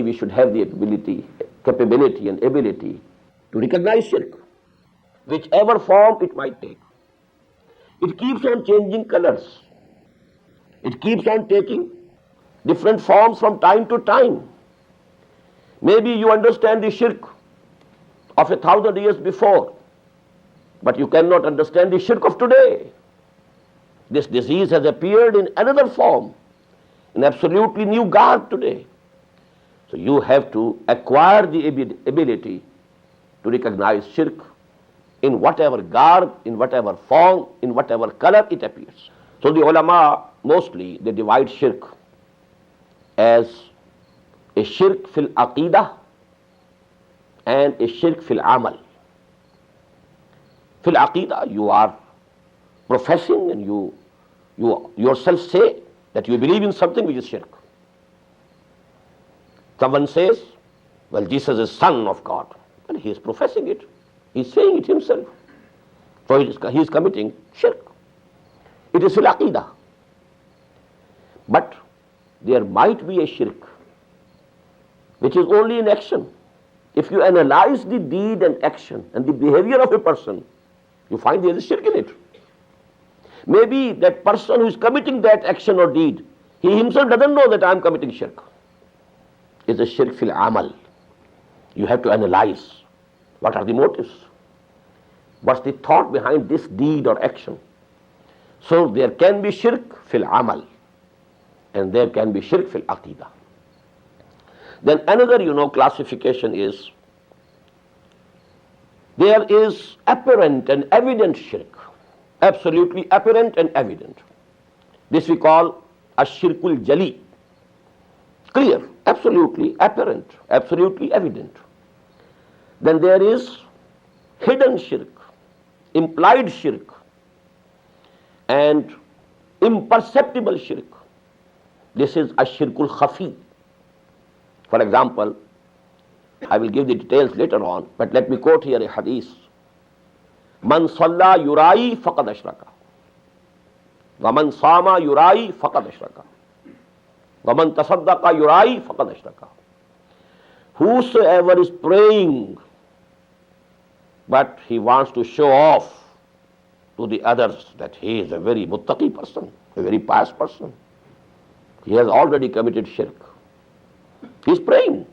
We should have the capability and ability to recognize shirk, whichever form it might take. It keeps on changing colors. It keeps on taking different forms from time to time. Maybe you understand the shirk of 1,000 years before, but you cannot understand the shirk of today. This disease has appeared in another form, in absolutely new garb today. So you have to acquire the ability to recognize shirk in whatever garb, in whatever form, in whatever color it appears. So the ulama, mostly, they divide shirk as a shirk fil aqeedah and a shirk fil amal. Fil aqeedah, you are professing and you yourself say that you believe in something which is shirk. Someone says, well, Jesus is Son of God, and he is professing it. He is saying it himself. So he is committing shirk. It is fil aqeedah. But there might be a shirk which is only in action. If you analyze the deed and action and the behavior of a person, you find there is shirk in it. Maybe that person who is committing that action or deed, he himself doesn't know that I am committing shirk. It's a shirk fil amal. You have to analyze what are the motives, what's the thought behind this deed or action. So there can be shirk fil amal and there can be shirk fil aqeedah. Then another, classification is there is apparent and evident shirk, absolutely apparent and evident. This we call ash-shirkul jali, clear, absolutely apparent, absolutely evident. Then there is hidden shirk, implied shirk, and imperceptible shirk. This is ash-shirkul khafi. For example, I will give the details later on, but let me quote here a hadith. Man salla yurai faqad ashraka. Waman sama yurai faqad ashraka. Waman tasaddaqa yurai faqad ashraka. Whosoever is praying, but he wants to show off to the others that he is a very muttaqi person, a very pious person, he has already committed shirk. He is praying.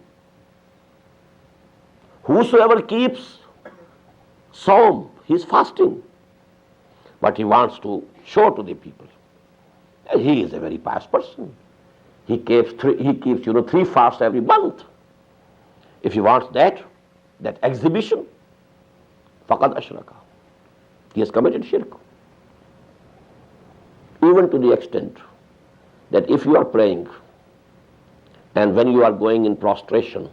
Whosoever keeps Psalm, he is fasting, but he wants to show to the people that he is a very pious person. He keeps 3 fasts every month. If he wants that exhibition, faqad ashraka. He has committed shirk. Even to the extent that if you are praying and when you are going in prostration,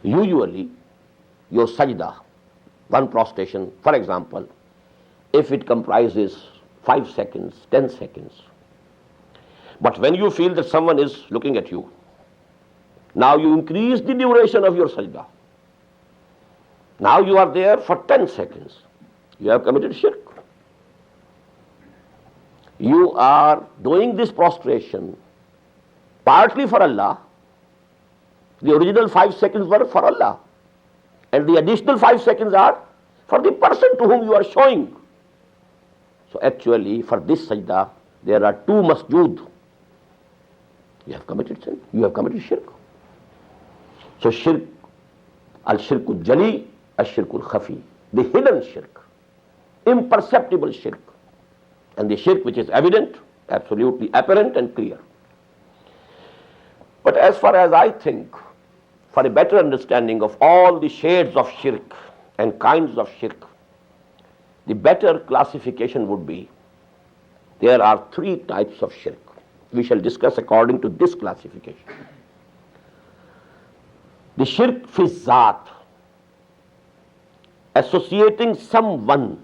usually your sajda, one prostration, for example, if it comprises 5 seconds, 10 seconds, but when you feel that someone is looking at you, now you increase the duration of your sajda. Now you are there for 10 seconds. You have committed shirk. You are doing this prostration partly for Allah. The original 5 seconds were for Allah, and the additional 5 seconds are for the person to whom you are showing. So actually for this sajda there are 2 masjood. You have committed sin, you have committed shirk. So shirk, al-shirkul jali, al-shirkul khafi, the hidden shirk, imperceptible shirk, and the shirk which is evident, absolutely apparent and clear. But as far as I think, for a better understanding of all the shades of shirk and kinds of shirk, the better classification would be there are 3 types of shirk. We shall discuss according to this classification. The shirk fi zat, associating someone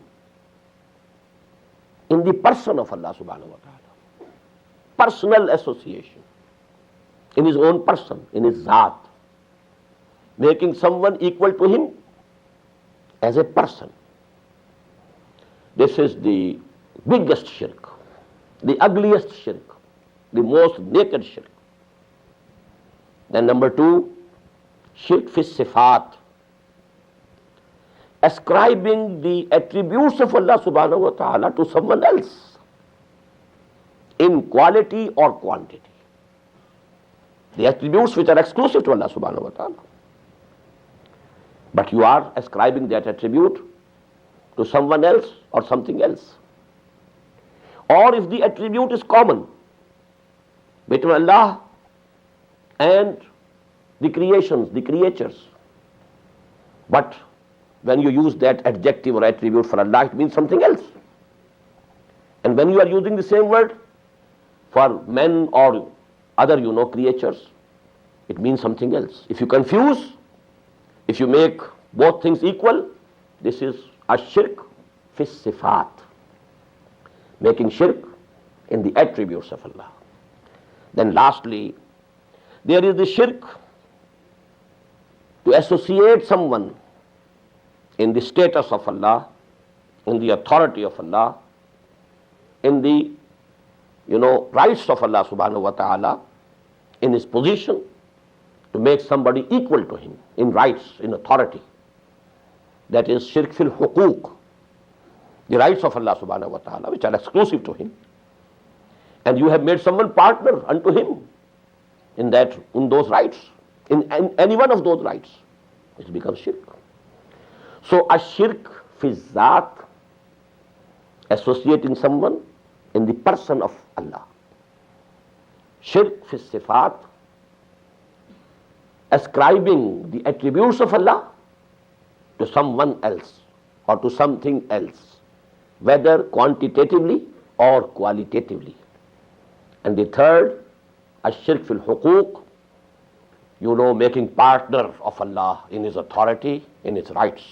in the person of Allah subhanahu wa ta'ala. Personal association, in his own person, in his zat, making someone equal to him as a person. This is the biggest shirk, the ugliest shirk, the most naked shirk. Then number two, shirk fi sifat, ascribing the attributes of Allah subhanahu wa ta'ala to someone else in quality or quantity. The attributes which are exclusive to Allah subhanahu wa ta'ala. But you are ascribing that attribute to someone else or something else. Or if the attribute is common between Allah and the creations, the creatures, but when you use that adjective or attribute for Allah, it means something else. And when you are using the same word for men or other, creatures, it means something else. If you confuse, if you make both things equal, this is a shirk fi sifat, making shirk in the attributes of Allah. Then lastly, there is the shirk to associate someone in the status of Allah, in the authority of Allah, in the rights of Allah subhanahu wa ta'ala, in his position, to make somebody equal to him in rights, in authority. That is shirk fil huquq, the rights of Allah subhanahu wa ta'ala, which are exclusive to him. And you have made someone partner unto him in those rights, in any one of those rights. It becomes shirk. So a shirk fi zat, associating someone in the person of Allah. Shirk fi sifat, ascribing the attributes of Allah to someone else or to something else, whether quantitatively or qualitatively. And the third, ash-shirk fil huquq, making partner of Allah in his authority, in his rights.